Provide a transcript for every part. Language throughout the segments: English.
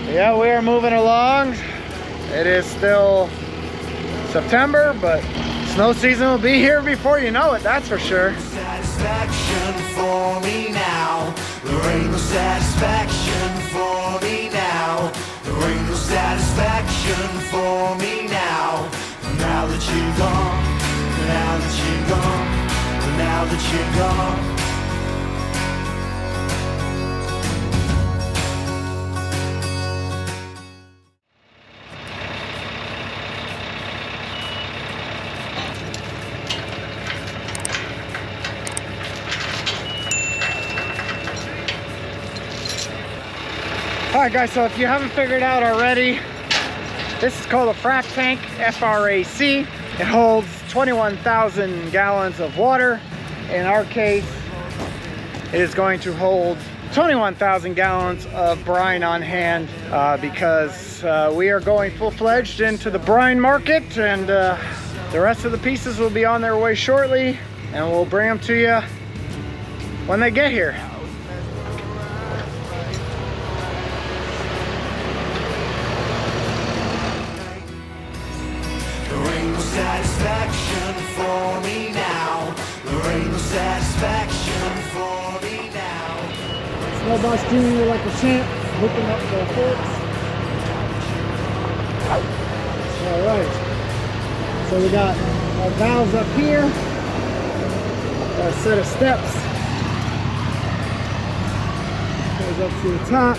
Yeah, we are moving along. It is still September, but snow season will be here before you know it, that's for sure. Satisfaction for me now. There ain't no satisfaction for me now. There ain't no satisfaction for me now. Now that you're gone, now that you're gone, now that you're gone. Alright guys, so if you haven't figured out already, this is called a frac tank, F-R-A-C. It holds 21,000 gallons of water. In our case, it is going to hold 21,000 gallons of brine on hand because we are going full-fledged into the brine market, and the rest of the pieces will be on their way shortly, and we'll bring them to you when they get here. Satisfaction for me now. There ain't no satisfaction for me now. Snowboss Jr. like a champ, hooking up the hooks. Alright, so we got our valves up here, a set of steps, goes up to the top.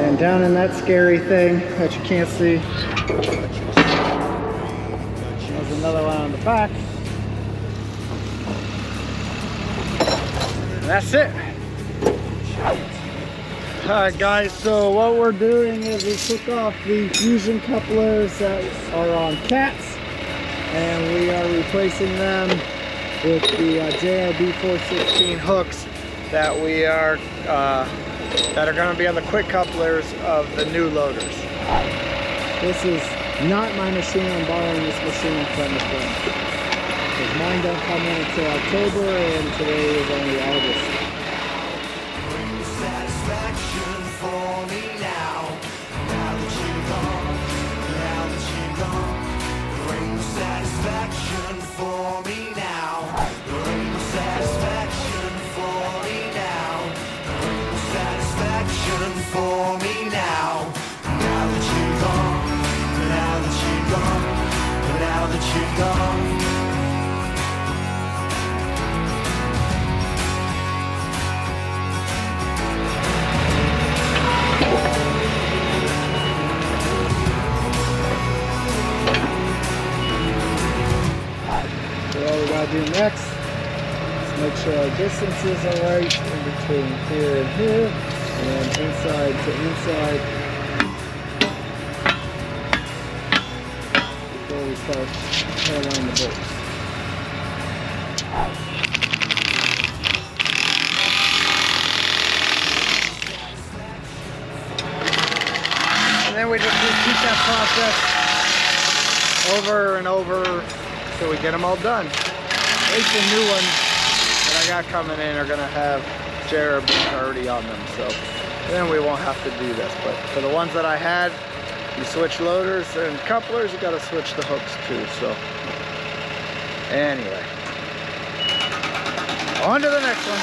And down in that scary thing that you can't see, there's another one on the back. And that's it. Alright guys, so what we're doing is we took off the fusion couplers that are on cats, and we are replacing them with the JRB 416 hooks that we are that are going to be on the quick couplers of the new loaders. This is not my machine. I'm borrowing this machine from a friend, because mine don't come in until October, and today is only August. Satisfaction for me now. Now that you're gone, now that you're gone. There ain't no satisfaction for me now. There ain't no satisfaction for me now. Satisfaction for me now. Now that you're gone, now that you're gone, now that you're gone. So all we gotta do next is make sure our distances are right in between here and here, and inside to inside before we start pulling on the bolts. And then we just repeat that process over and over till we get them all done. At least the new ones that I got coming in are gonna have JRB already on them, so then we won't have to do this. But for the ones that I had, you switch loaders and couplers, you gotta switch the hooks too. So anyway, on to the next one.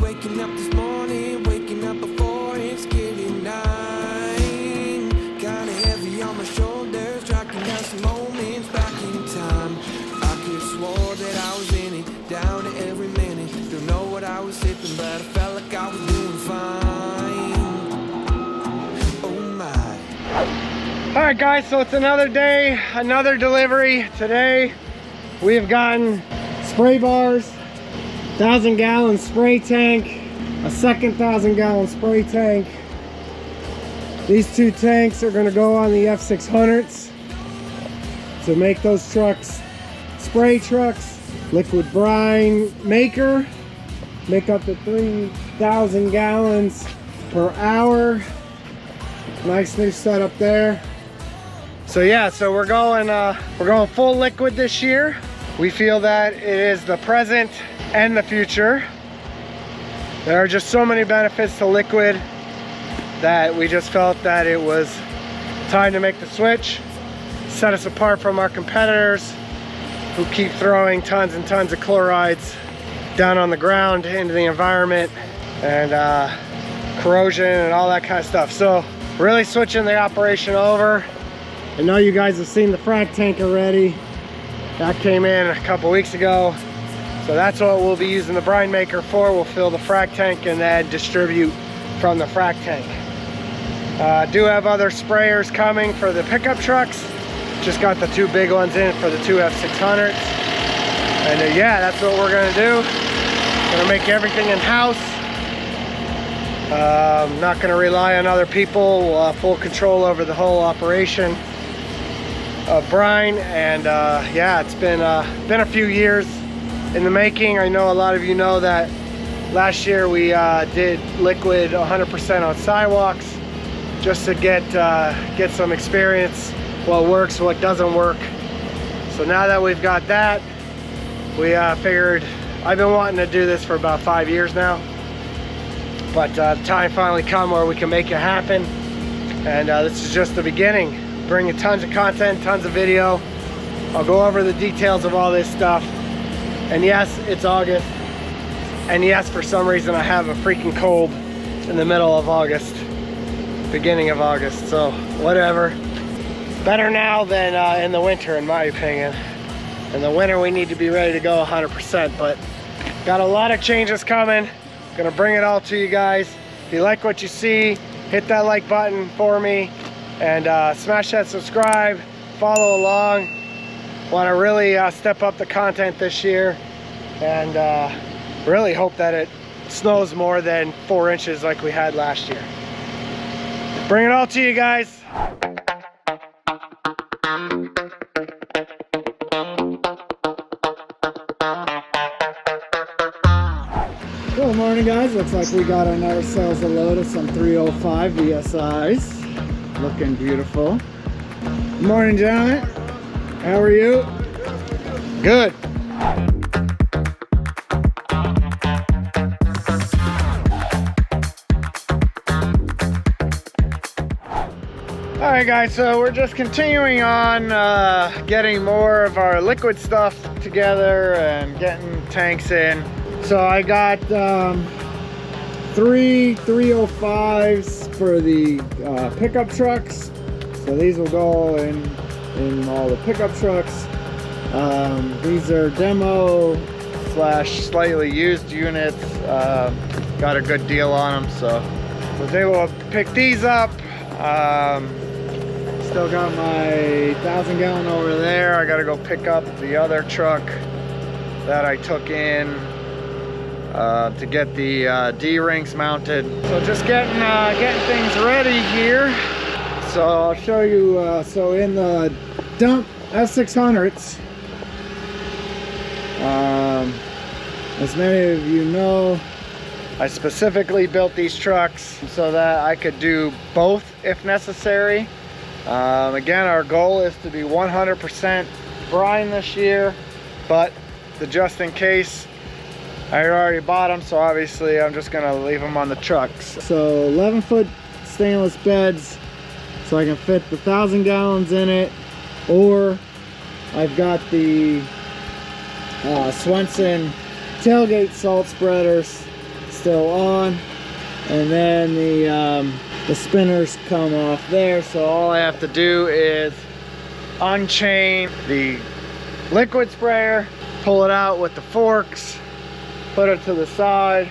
Waking up this morning, waking up before it's getting 9. Kinda heavy on my shoulders, tracking down some moments back in time. I could swore that I was in it, down to every minute. Don't know what I was sipping, but I felt like I was doing fine. Oh my. Alright guys, so it's another day, another delivery. Today we've gotten spray bars, 1,000-gallon spray tank, a second 1,000-gallon spray tank. These two tanks are going to go on the F600s. to make those trucks spray trucks. Liquid brine maker, make up to 3,000 gallons per hour. Nice new setup there. So yeah, so we're going full liquid this year. We feel that it is the present and the future. There are just so many benefits to liquid that we just felt that it was time to make the switch, set us apart from our competitors who keep throwing tons and tons of chlorides down on the ground into the environment, and corrosion and all that kind of stuff. So really switching the operation over. I know you guys have seen the frac tank already. That came in a couple weeks ago. So that's what we'll be using the brine maker for. We'll fill the frac tank and then distribute from the frac tank. Do have other sprayers coming for the pickup trucks. Just got the 2 big ones in for the 2 F600s. And yeah, that's what we're gonna do. Gonna make everything in-house. Not gonna rely on other people. Full control over the whole operation of Brine. And yeah, it's been a few years in the making. I know a lot of you know that last year we did liquid 100% on sidewalks, just to get some experience, what works, what doesn't work. So now that we've got that, we figured, I've been wanting to do this for about 5 years now, but the time finally come where we can make it happen. And this is just the beginning. Bringing tons of content, tons of video. I'll go over the details of all this stuff. And yes, it's August. And yes, for some reason I have a freaking cold in the middle of August, beginning of August, so whatever. Better now than in the winter, in my opinion. In the winter we need to be ready to go 100%, but got a lot of changes coming. Gonna bring it all to you guys. If you like what you see, hit that like button for me, and smash that subscribe, follow along. Want to really step up the content this year, and really hope that it snows more than 4 inches like we had last year. Bring it all to you guys. Good morning, guys. Looks like we got ourselves a load of some 305 VSIs. Looking beautiful. Good morning, gentlemen. How are you? Good. Alright guys, so we're just continuing on getting more of our liquid stuff together and getting tanks in. So I got 3 305s for the pickup trucks. So these will go in all the pickup trucks. These are demo / slightly used units. Got a good deal on them, so was able to pick these up. Still got my 1,000 gallon over there. I gotta go pick up the other truck that I took in to get the D-rings mounted. So just getting things ready here. So I'll show you, so in the dump F600s, as many of you know, I specifically built these trucks so that I could do both if necessary. Again, our goal is to be 100% brine this year, but just in case, I already bought them, so obviously I'm just gonna leave them on the trucks. So 11-foot stainless beds, so I can fit the 1,000 gallons in it, or I've got the Swenson tailgate salt spreaders still on, and then the spinners come off there. So all I have to do is unchain the liquid sprayer, pull it out with the forks, put it to the side,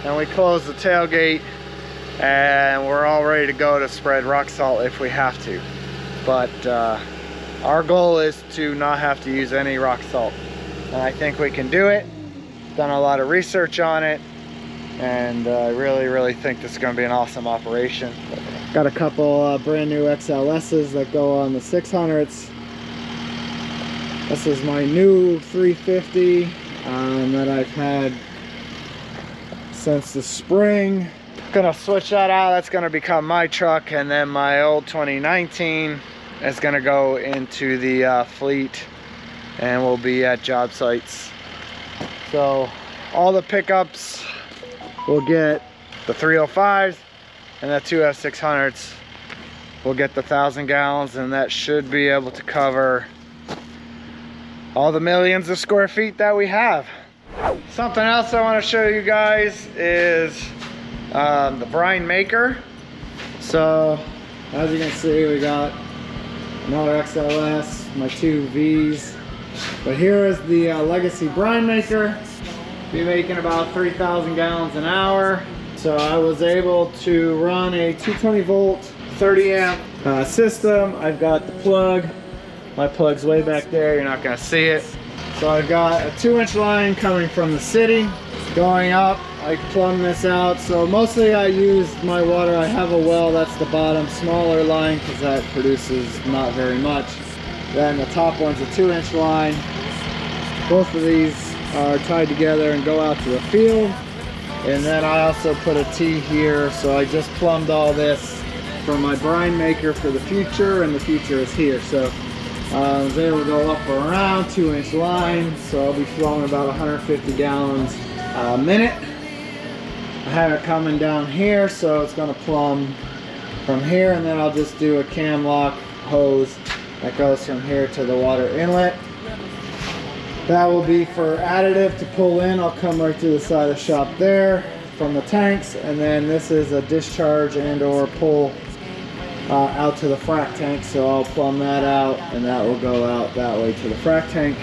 and we close the tailgate, and we're all ready to go to spread rock salt if we have to. But our goal is to not have to use any rock salt, and I think we can do it. Done a lot of research on it, and I really think this is going to be an awesome operation. Got a couple brand new XLS's that go on the 600s. This is my new 350 that I've had since the spring. Gonna switch that out. That's gonna become my truck, and then my old 2019 is gonna go into the fleet and we'll be at job sites. So all the pickups will get the 305s, and the two F600s will get the 1,000 gallons, and that should be able to cover all the millions of square feet that we have. Something else I want to show you guys is the brine maker. So as you can see, we got another XLS, my two V's, but here is the legacy brine maker. Be making about 3,000 gallons an hour. So I was able to run a 220 volt 30 amp system. I've got the plug. My plug's way back there, you're not gonna see it. So I've got a 2-inch line coming from the city going up. I plumb this out. So mostly I use my water. I have a well, that's the bottom smaller line because that produces not very much. Then the top one's a 2-inch line. Both of these are tied together and go out to the field. And then I also put a T here, so I just plumbed all this for my brine maker for the future, and the future is here. So I was able to go up or around 2-inch line, so I'll be flowing about 150 gallons a minute. I have it coming down here, so it's going to plumb from here, and then I'll just do a cam lock hose that goes from here to the water inlet. That will be for additive to pull in. I'll come right to the side of the shop there from the tanks, and then this is a discharge and or pull out to the frac tank. So I'll plumb that out, and that will go out that way to the frac tank.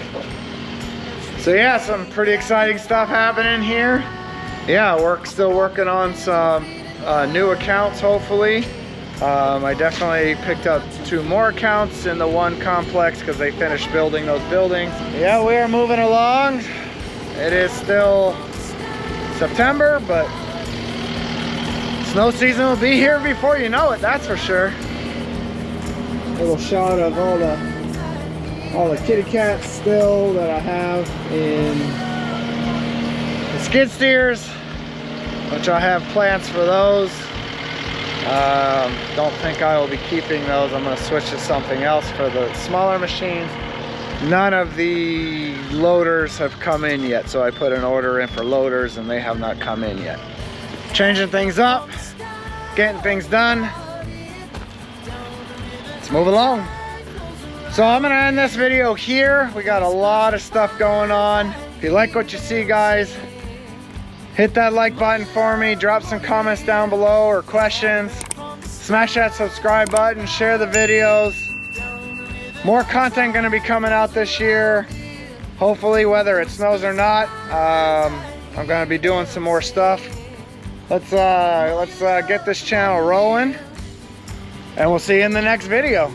So yeah, some pretty exciting stuff happening here. Yeah, we're still working on some new accounts, hopefully. I definitely picked up 2 more accounts in the one complex because they finished building those buildings. Yeah, we are moving along. It is still September, but snow season will be here before you know it, that's for sure. Little shot of all the kitty cats still that I have in the skid steers, which I have plans for those. Don't think I will be keeping those. I'm going to switch to something else for the smaller machines. None of the loaders have come in yet, so I put an order in for loaders and they have not come in yet. Changing things up, getting things done. Let's move along. So I'm going to end this video here. We got a lot of stuff going on. If you like what you see, guys, hit that like button for me, drop some comments down below or questions, smash that subscribe button, share the videos. More content gonna be coming out this year, hopefully, whether it snows or not. I'm gonna be doing some more stuff. Let's get this channel rolling, and we'll see you in the next video.